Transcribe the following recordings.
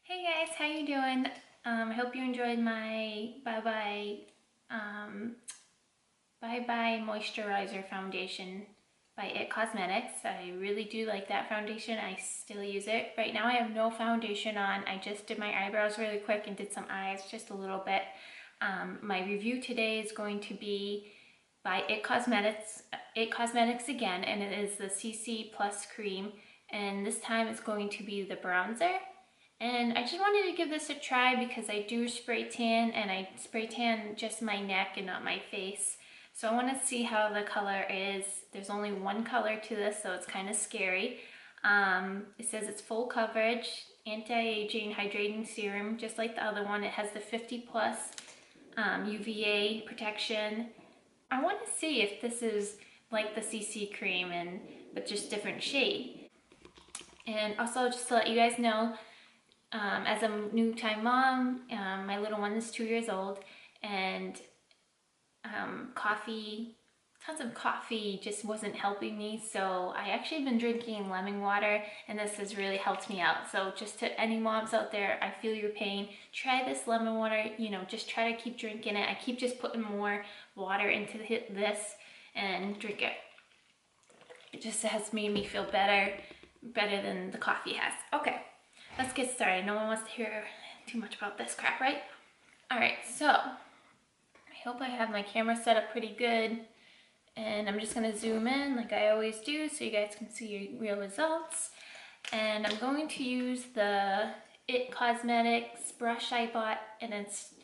Hey guys, how you doing? I hope you enjoyed my Bye Bye Moisturizer Foundation by IT Cosmetics. I really do like that foundation. I still use it. Right now I have no foundation on. I just did my eyebrows really quick and did some eyes just a little bit. My review today is going to be by IT Cosmetics again, and it is the CC Plus Cream, and this time it's going to be the bronzer. And I just wanted to give this a try because I do spray tan, and I spray tan just my neck and not my face. So I want to see how the color is. There's only one color to this, so it's kind of scary. It says it's full coverage, anti-aging hydrating serum, just like the other one. It has the 50 plus UVA protection. I want to see if this is like the CC cream but just different shade. And also just to let you guys know, as a new time mom, my little one is 2 years old, and tons of coffee just wasn't helping me. So I actually been drinking lemon water, and this has really helped me out. So just to any moms out there, I feel your pain. Try this lemon water, just try to keep drinking it. I keep just putting more water into this and drink it. It just has made me feel better than the coffee has. Okay. Let's get started. No one wants to hear too much about this crap, right? Alright, so I hope I have my camera set up pretty good. And I'm just going to zoom in like I always do so you guys can see your real results. And I'm going to use the IT Cosmetics brush I bought, and it's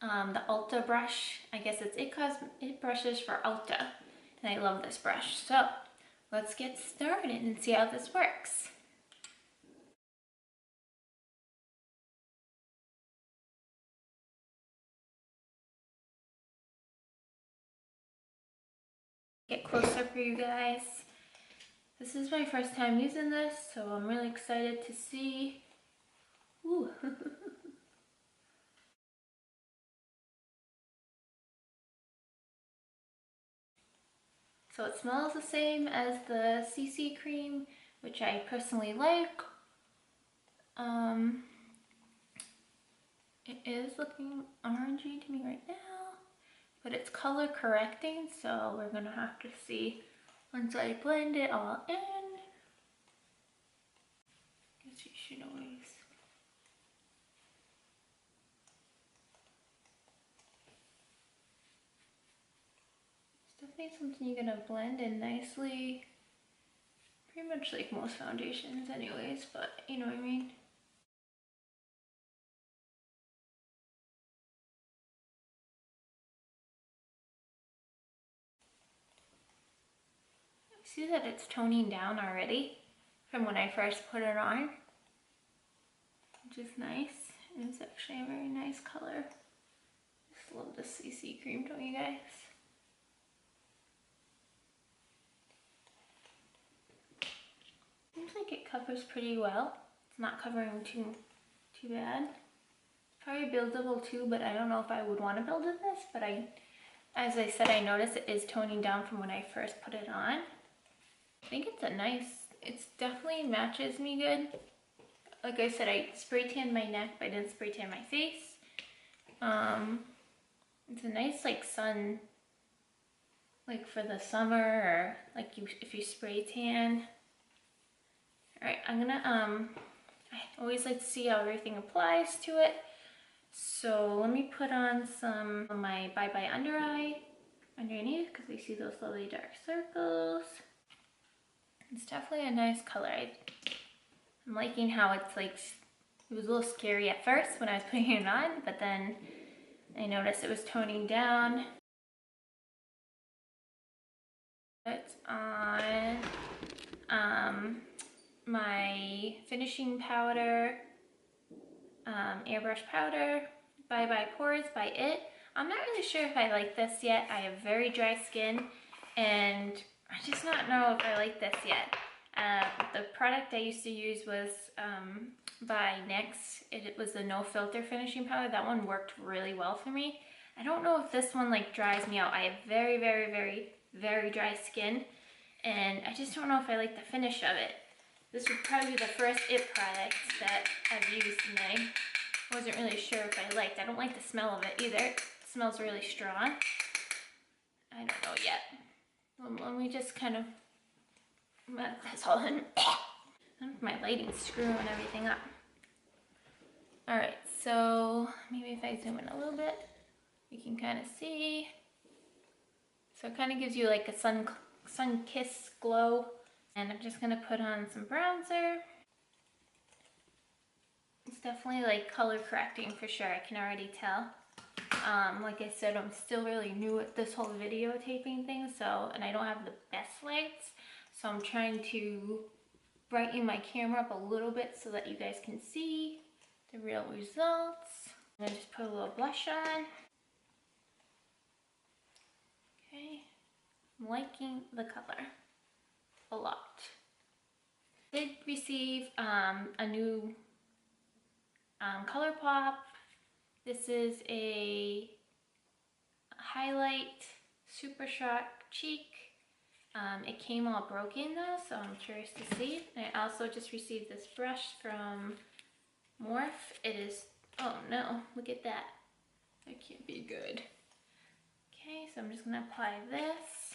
the Ulta brush. I guess it's IT brushes for Ulta. And I love this brush. So let's get started and see how this works. Get closer for you guys. This is my first time using this, so I'm really excited to see. Ooh. So it smells the same as the CC cream, which I personally like. It is looking orangey to me right now, but it's color correcting, so we're gonna have to see once I blend it all in. Guess you should always. It's definitely something you're gonna blend in nicely. Pretty much like most foundations anyways, but you know what I mean. See that it's toning down already from when I first put it on, which is nice. And it's actually a very nice color. Just love the CC cream, don't you guys? Seems like it covers pretty well. It's not covering too bad. Probably buildable too, but I don't know if I would want to build with this. But as I said, I noticed it is toning down from when I first put it on. I think it definitely matches me good. Like I said, I spray tanned my neck, but I didn't spray tan my face. It's a nice like sun, like for the summer, or like if you spray tan. Alright, I'm gonna, I always like to see how everything applies to it. So let me put on some of my Bye Bye under eye underneath, because we see those lovely dark circles. It's definitely a nice color. I'm liking how it's like, it was a little scary at first when I was putting it on, but then I noticed it was toning down. It's on my finishing powder, airbrush powder, Bye Bye Pores by IT. I'm not really sure if I like this yet. I have very dry skin, and I just not know if I like this yet. The product I used to use was by NYX. It was the no filter finishing powder. That one worked really well for me. I don't know if this one like dries me out. I have very, very, very, very dry skin, and I just don't know if I like the finish of it. This would probably be the first IT product that I've used, and I wasn't really sure if I liked. I don't like the smell of it either. It smells really strong. I don't know yet. Let me just kind of, that's all in. My lighting's screwing everything up. Alright, so maybe if I zoom in a little bit, you can kind of see. So it kind of gives you like a sun-kissed glow. And I'm just going to put on some bronzer. It's definitely like color correcting for sure, I can already tell. Like I said, I'm still really new at this whole videotaping thing, so, and I don't have the best lights, so I'm trying to brighten my camera up a little bit so that you guys can see the real results. I'm gonna just put a little blush on. Okay, I'm liking the color a lot. Did receive a new Colourpop. This is a highlight super sharp cheek. It came all broken though, so I'm curious to see. And I also just received this brush from Morph. It is, oh no, look at that. That can't be good. Okay, so I'm just gonna apply this.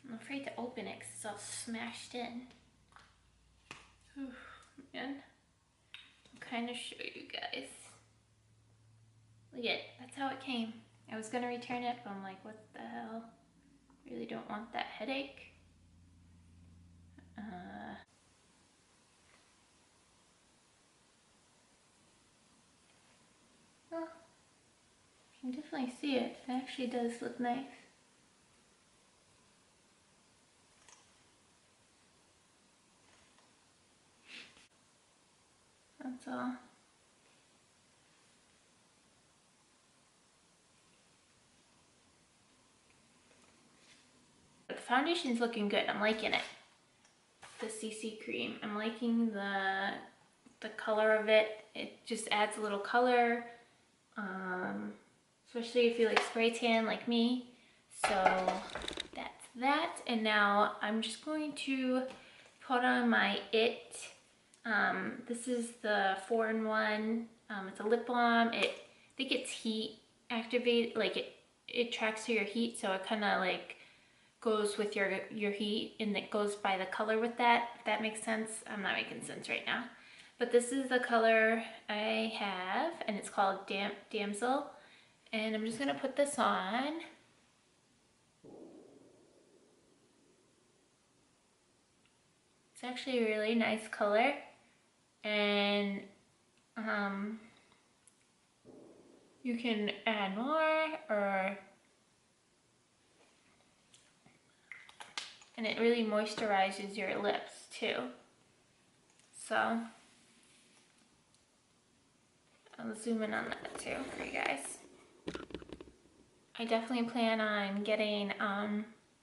I'm afraid to open it because it's all smashed in. Whew, man. I'll kind of show you guys. Look at it, that's how it came. I was gonna return it, but I'm like, what the hell? Really don't want that headache. Well, you can definitely see it. It actually does look nice. That's all. But the foundation's looking good. I'm liking it. The CC cream. I'm liking the color of it. It just adds a little color. Especially if you like spray tan like me. So that's that. And now I'm just going to put on my IT. This is the 4-in-1. It's a lip balm. I think it's heat activated, like it tracks to your heat, so it kind of like goes with your heat, and it goes by the color with that, if that makes sense. I'm not making sense right now. But this is the color I have, and it's called Damsel. And I'm just gonna put this on. It's actually a really nice color. And you can add more, and it really moisturizes your lips too. So I'll zoom in on that too for you guys. I definitely plan on getting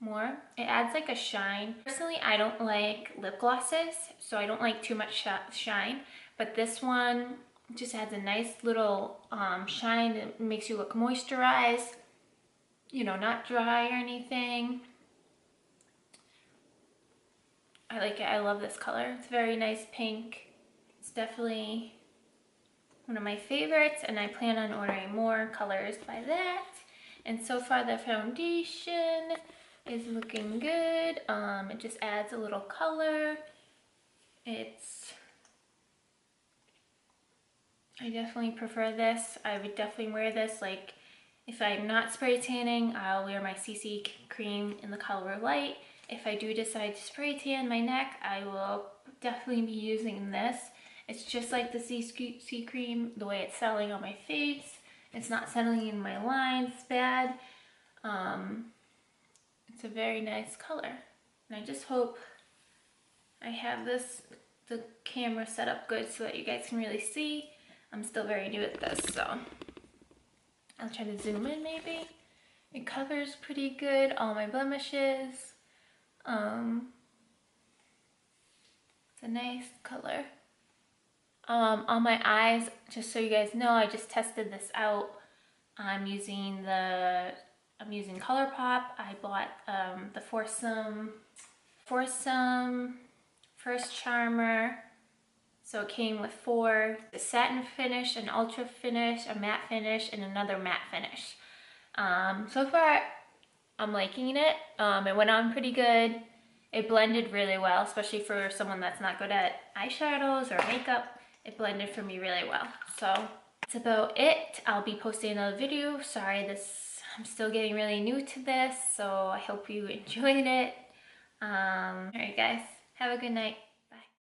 more. It adds like a shine. Personally, I don't like lip glosses, so I don't like too much shine, but this one just adds a nice little shine that makes you look moisturized, you know, not dry or anything. I like it. I love this color. It's a very nice pink. It's definitely one of my favorites, and I plan on ordering more colors by that. And so far the foundation is looking good. It just adds a little color. I definitely prefer this. I would definitely wear this, like if I'm not spray tanning, I'll wear my CC cream in the color light. If I do decide to spray tan my neck, I will definitely be using this. It's just like the CC cream, the way it's settling on my face. It's not settling in my lines bad. It's a very nice color. And I just hope I have the camera set up good so that you guys can really see. I'm still very new at this, so I'll try to zoom in maybe. It covers pretty good all my blemishes. It's a nice color. On my eyes, just so you guys know, I just tested this out I'm using Colourpop. I bought the foursome first charmer. So it came with 4: a satin finish, an ultra finish, a matte finish, and another matte finish. So far, I'm liking it. It went on pretty good. It blended really well, especially for someone that's not good at eyeshadows or makeup. It blended for me really well. So that's about it. I'll be posting another video. Sorry, I'm still getting really new to this, so I hope you enjoyed it. Alright guys, have a good night.